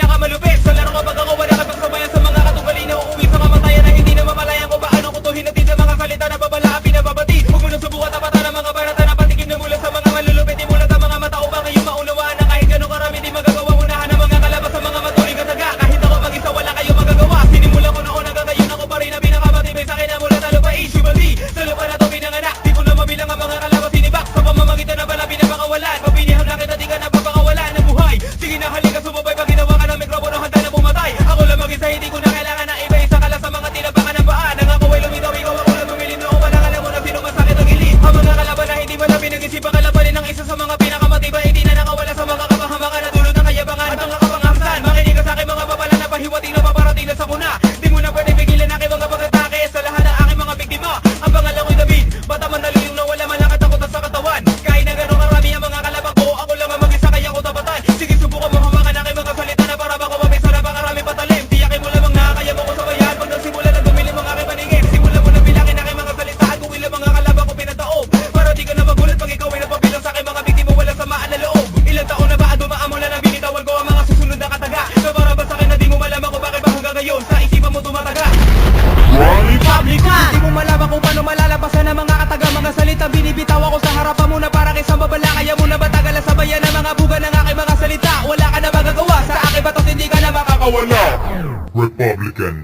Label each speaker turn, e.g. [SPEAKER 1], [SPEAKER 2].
[SPEAKER 1] pinakamalupit sa laro kapag ako wala kapagsabayan sa mga katugali na uuwi sa kamatayan na hindi na mamalayan kung paano ko to hinatid sa mga salita na babalaan pinababatid. Huwag mo nang subukan tapatan ng mga barata na patikim na mula sa mga malulupit. Imulat ang mga mata upang ngayong maunawaan na kahit gano'ng karami di magagawa. Unahan ang mga kalabas sa mga matuling kataga. Kahit ako mag-isa wala kayong magagawa. Sinimula ko noon hanggang ngayon ako pa rin na pinakamatibay sa akin na mula talo pa issue sa lupa na to pinanganak. Di ko na mabilang ang mga kalabas sinibak sa pamamagitan na pala pinapakawalan. Mabinihan na kita di ka napapakawalan ng buhay. Sige na halika sumabay pag ginawa ka ng mikropono handa na pumatay. Ako lang mag-isa hindi ko na kailangan na iba isa ka lang sa mga tinabakan ng paa. Nang ako ay lumitaw ikaw ako lang bumili noong wala ka lang mo na sino masakit ang gilid. Ang mga kalaban na hindi mo na pinag-isipan kalabanin ng isa sa mga pinakamatibay. Hindi na nakawala sa mga kapahamakan na dulot ng kayabangan at mga kapanghamsan. Makinig ka sa akin mga babala na pahiwating na paparating na sa kuna. Di mo na pwede pigilan aking mga pag-atake sa lahat ng aking mga biktima. Ang pangalan ko'y David, bata mandalo yung nawala malakad ang kutas sa katawan. Kahit na gano'ng karami ang mga kalabang ko, ako lang ang mag-isa kaya ko tapatan. Sige subukan mo hawakan aking mga salita na para bako mabisa na pakarami patalim. Tiyakin mo lamang nakakaya mo ko sa bayan. Pag nagsimula na dumilim ang aking paningin, simula mo na bilangin aking mga salita at kung ilang mga kalabang ko pinataob. Para di ka na magulat pag ikaw ay napabilang sa aking mga biktima wala samaan na loob. Ilang taon na ba at dumaan mo na nang binitawan ko ang mga susunod na kataga. So para ba sa akin na di mo malaman kung bakit ba hanggang ngayon sa isipan mo tumataga. Republican! Di mo malaman kung paano malalabasan ang mga kataga. Mga salita binibitaw ako sa harapan mo na parang isang babala. Kaya mo na batagal sa bayan ng mga buga ng aking mga salita. Wala ka na magagawa sa aking batas hindi ka na makakawala.
[SPEAKER 2] Republican.